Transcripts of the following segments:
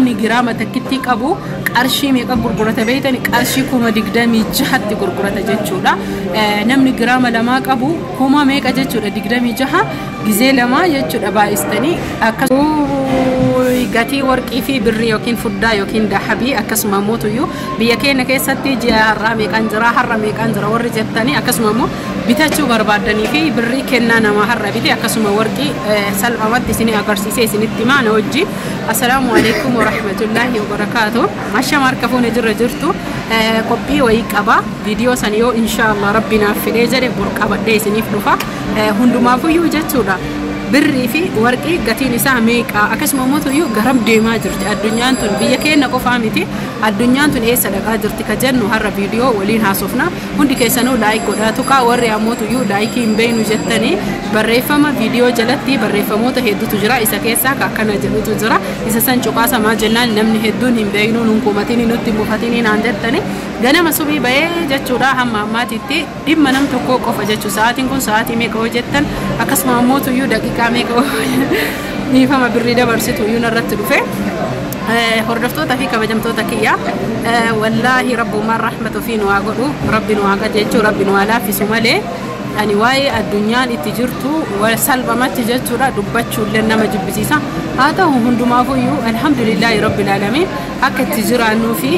namni giraama takkitti qabu qarshii meeqa gurgurata beeytani qarshii 26 gurgurata jechuudha namni giraama lama qabu kuma meeqa jechuudha 26 gizee lama jechuudha baay'istanii gatii warqii fi birrii yookiin fuddaa yookiin dahabii akkasuma mootuyyuu biyya keenya keessatti ji'a har'aa meeqan jira har'a meeqan jira warri jettanii akkasuma immoo bitachuu barbaadanii fi birrii kennaa nama har'a bite akkasuma warqii salphamatti isin agarsiisee isinitti maana wajji assalaamu alaykum wa rahmatullahi wa barakatuh masha markafuun jirtu qophii wayii qaba viidiyoo san yoo inshallah rabbina fidee jedhe burqabadhee isiniif dhufa hundumaafuyyuu jechuudha birrii fi warqii gatiin isaa meeqa akkasuma mootuyyuu garam deemaa jirti addunyaan tun biyya keenya qofaa miti addunyaan tun eessa dhaqaa jirti ka jennu har'a viidiyoo waliin haasofna hundi keessanuu laayik godhaatu kaa warri amootuyyuu laayikii hin beeynu jettanii barreeffama viidiyoo jalatti barreeffamoota hedduutu jira isa keessaa akkana jedhutu jira isa san cuqaasamaa jennaan namni hedduun hin beeynu hunkumatiin nutti mufatiin naan jettanii ganama subii bahee jechuudha hamma ammaatitti dhimma nam tokko qofa jechuu sa'aatiin kun sa'aatii meeqa hojjettan akkasuma amootuyyuu daqiiqaa meeqa dhiifama birrii dabarsitu iyyuu narratti dhufe hordoftoota fi kabajamtoota kiyya wallaahi rabbumaan rahmatu fi nu haa godhu rabbi nu haa gadjechuu rabbi nu haa laaffisu malee ani waa'ee addunyaan itti jirtu salphamatti jechuudha dubbachuullee nama jibbisiisa haa ta'u hundumaafuyyuu alhamdulillaahi rabbil aalamiin akka itti jiraannuu fi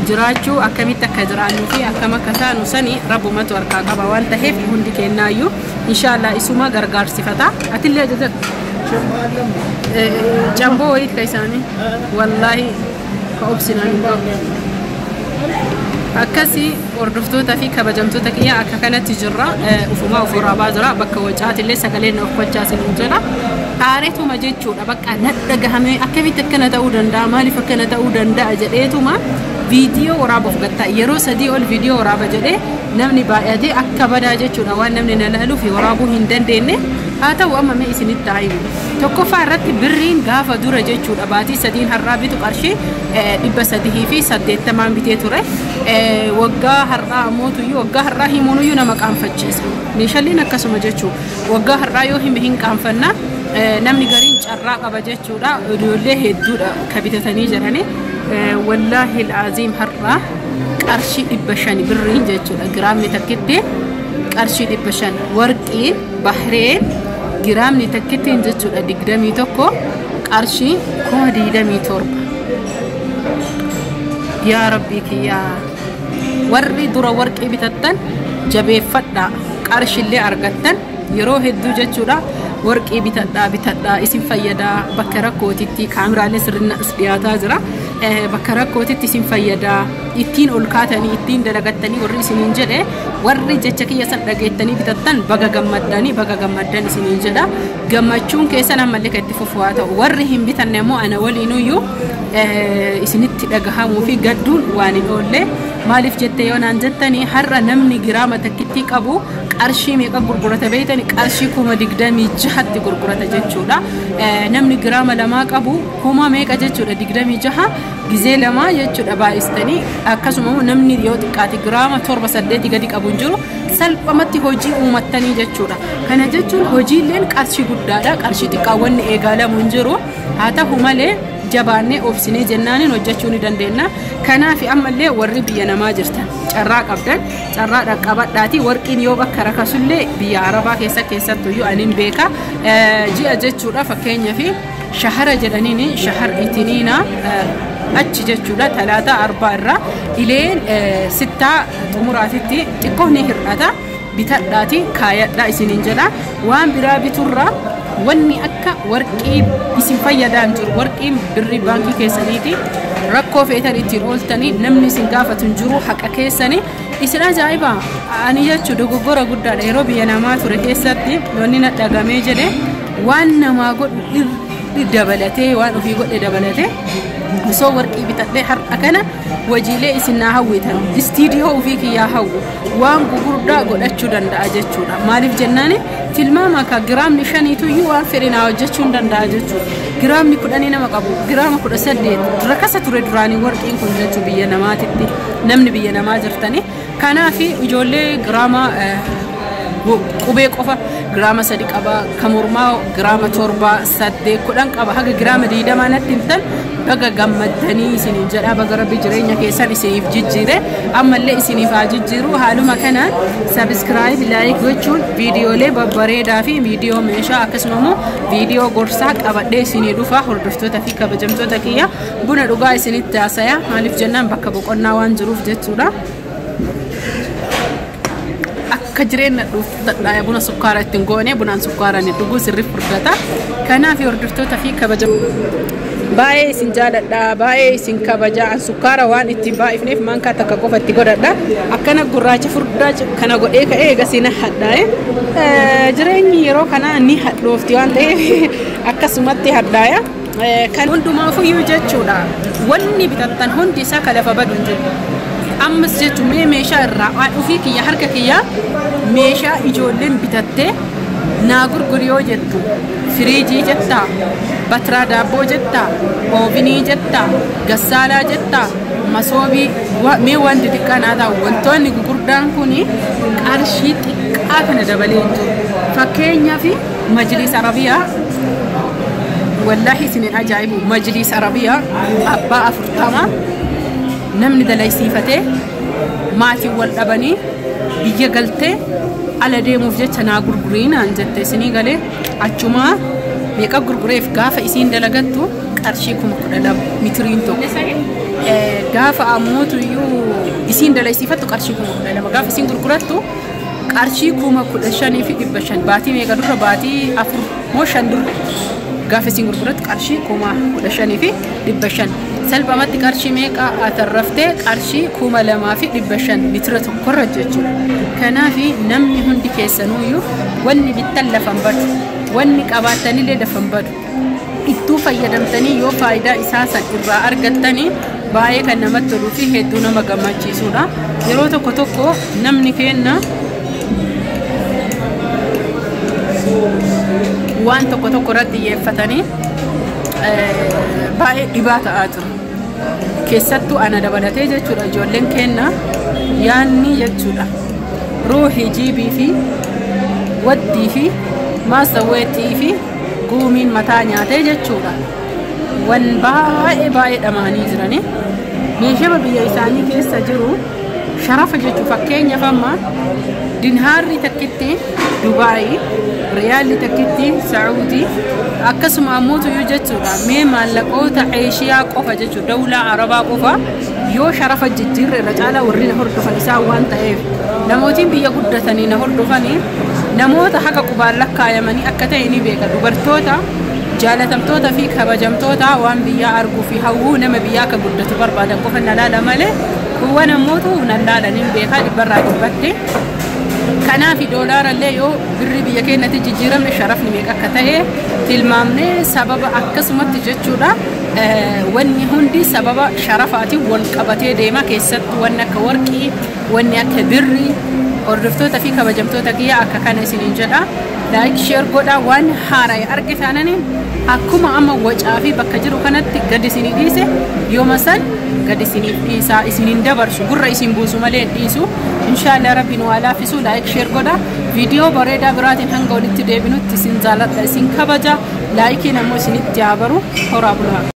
jiraachuu akkamitti akka jiraannuu fi akkam akka taanu sanii rabbumatu harkaa qaba waan ta'eef hundi kennaayyuu inshallah isuma gargaarsifata atillee jamboo wayit kaisaanii wallaahi ka obsinaan akkasi hordoftoota fi kabajamtoota kiyya akka kanatti jirra ufumaa ofirraa baazira bakka wacaatillee sagaleen of qachaasin jira aaretuma jechuudha bakka nadhagahame akkamitti akkana ta'uu danda'a maaliif akkana ta'uu danda'a jedheetuma viidiyoo waraabuuf gatta yeroo sadii ol viidiyoo waraaba jedhee namni baay'atee akka badaa jechuudha waan namni na laaluuf waraabuu hin dandeenye haa ta'u amma mee isinitti haayimu tokkoffaa irratti birriin gaafa dura jechuudha baatii sadiin har'aa bitu qarshii 380 bitee ture waggaa har'aa mootuyyuu waggaa har'aa himuunuyyuu nama qaanfachiisa meeshaaleen akkasuma jechuu waggaa har'aa yoo hin qaanfanna namni gariin carraa qaba jechuudha ijoollee hedduudha ka bitatanii jiranii wallaahi alazim har'a qarshii 500 birriin jechuudha giraamni takkitti qarshii 500 warqiin bahreen giraamni takkittiin jechuudha 21 qarshii 27 yaa rabbii kiyyaa warri dura warqii bitattan jabeeffadhaa qarshillee argattan yeroo hedduu jechuudha warqii bitadhaa isin fayyadaa bakka rakkootitti kaameraalee sirriin as dhiyaataa jira bakka rakkootitti isin fayyadaa ittiin ol kaatanii ittiin dalagattanii warri isiniin jedhe warri jecha kiyya san dhageettanii bitattan baga gammaddan isiniin jedha gammachuun keessan ammallee kan itti fufuu haa ta'u warri hin bitanne immoo ana waliinuyyuu isinitti dhagahamuu fi gadduun waan hin oolle maaliif jettee yoo naan jettanii har'a namni giraama takkitti qabu qarshii meeqa gurgurata beeytani qarshii 26 gurgurata jechuudha namni giraama lama qabu kuma meeqa jechuudha 26 gizee lama jechuudha baay'istanii akkasuma namni yoo xiqqaate giraama 7-8 gadi qabu hin jiru salphamatti hojii uumattanii jechuudha kana jechuun hojiileen qarshii guddaadha qarshii xiqqaawwanni eegaalamu hin jiru haa ta'u malee jabaannee obsinee jennaaniin hojjechuu ni dandeenya kanaaf ammallee warri biyya namaa jirtan carraa qabdan carraa dhaqqabadhaati warqiin yoo bakka rakasullee biyya arabaa keessattuyyuu anin beeka ji'a jechuudha fakkeenyaaf shahara jedhaniin shahar itiniina achi jechuudha talaata arbaa irraa ileen sittaa xumuraatitti xiqqoo ni hir'ata bitadhaati kaayadhaa isiniin jedha waan biraa biturraa wanni akka warqii isin fayyadaan jiru warqiin birrii baankii keessaniiti rakkoo feetan ittiin ooltanii namni isin gaafatu hin jiru haqa keessanii isin ajaa'iba ani jechuu dogoggora guddaadha yeroo biyya namaa ture keessatti wanni na dhagamee jedhe waan namaa godhu dabalatee waan ofii godhe dabalatee so warqii bitadhee har'a kana wajiilee isin naa hawwitan istiidiyoo ofii kiyyaa hawwu waan gugurdaa godhachuu danda'a jechuudha maaliif jennaani filmaama ka giraamni 5 waan fedhinaa hojjechuu danda'a jechuudha giraamni 10 nama qabu giraama 18 rakasa ture duraanii warqiin kun jechuu biyya namaatitti namni biyya namaa jirtanii kanaafi ijoollee giraama qubee qofa giraama 3 qaba kamurmaa giraama 7 8 10 qaba haga giraama 20 natti himtan baga gammaddanii isiniin jedha baga rabbi jireenya keessan isiniif jijjiire ammallee isiniif haa jijjiiru haaluma kanaan subscribe like gochuun viidiyoolee babbareedaa fi viidiyoo meeshaa akkasuma immoo viidiyoo gorsaa qabadhee isinii dhufa hordoftoota fi kabajamtoota kiyya buna dhugaa isinitti haasaya maaliif jennaan bakka boqonnaa waan jiruuf jechuudha akka jireenya dhuftadha buna sukkaara ittiin goone bunaan sukkaaraan dhuguu sirrii furdata kanaaf hordoftoota fi baay'ee isin jaaladha baay'ee isin kabajaan sukkaara waan ittiin baay'ifneef maankaa takka qofa itti godhadha akkana gurraacha furdaa kana godhee ka'ee eegasina hadhaa'e jireenyi yeroo kana ni hadhoofti waan ta'eef akkasumatti hadhaa'e kan hundumaafuyyuu jechuudha wanni bitattan hundi isaa kan lafa badu hin jiru ammas jechuun meeshaa irraa waan ofii kiyya harka kiyya meeshaa ijoolleen bitattee naa gurguri yoo jettu firiijii jettaa batiraa daabboo jettaa oovinii jettaa gassaalaa jettaa masoobii mee wanti xiqqaan haa ta'u wantoonni gurguddaan kun qarshii xiqqaa kana dabalee jiru fakkeenyaaf majlis arabiyaa wallahi isinin ajaa'ibu majlis arabiyaa abbaa 40 namni dalaysiifatee maatiin wal dhabanii biyya galtee ala deemuuf jecha naa gurguriinaan jette isinii galee achumaa meeqa gurgureef gaafa isiin dalagattu qarshii 12 mitiriin tokko gaafa ammootu iyyuu isiin dalaysiifattu qarshii 12 gaafa isiin gurgurattu qarshii 15,500 baatii meeqa dura baatii 4 moo 5 dura gaafa isiin gurgurattu qarshii 15,500 salphamatti qarshii meeqa atarraftee qarshii 2,500 mitira tokkorra jechuudha kanaaf namni hundi keessanuyyuu wanni bittan lafan badu wanni qabaattanillee lafan badu ittuu fayyadamtanii yoo faayidaa isaa san irraa argattanii baay'ee kan namatti toluu fi hedduu nama gammachiisudha yeroo tokko tokko namni kenna waan tokko tokko irratti xiyyeeffatanii baay'ee dhibaa ta'aa jiru keessattuu ana dabalatee jechuudha ijoolleen kenna yaanni jechuudha ruuhii jiibii fi waddii fi maasaweetii fi guumiin mataa nyaatee jechuudha wan baay'ee dhamaanii jirani meeshaa biyya isaanii keessa jiru sharafa jechuu fakkeenyaaf amma dinhaarri takkitti Dubaayii riyaalli takkitti Saa'udii akkasuma ammoo jechuudha mee maallaqoota Eeshiyaa qofa jechuudha dawlaa Arabaa qofa yoo sharafa jijjiirre irra caalaa warri na hordofan isaa waan ta'eef namootiin biyya guddatanii na hordofanii namoota haqa qubaan lakkaayamanii akka ta'e ni beeka dubartoota jaalatamtoota fi kabajamtoota waan biyyaa arguu fi hawwuu nama biyyaa akka guddatu barbaadan qofa na laala malee kuwwan ammootu na laalaniin beekaa dhibbarraa dhibbatte kanaaf doolaarallee yoo birri biyya keenyatti jijjiirame sharafni meeqa akka ta'e tilmaamne sababa akkasumatti jechuudha wanni hundi sababa sharafaatiin wal qabatee deema keessatti wanni akka warqii wanni akka birri hordoftoota fi kabajamtoota kiyya akka kana isiniin jedha like share godha waan haaraa argitananii akkuma amma wacaa fi bakka jiru kanatti gad isinii dhiise yooma san gad isiniif dhiisaa isiniin dabarsu gurra isin buusu malee dhiisu inshallah rabbiin waa laafisu like share godha viidiyoo bareedaa biraatiin hanga walitti deebinutti isin jaaladha isin kabaja like nammoo isinitti haa baru horaa bulaa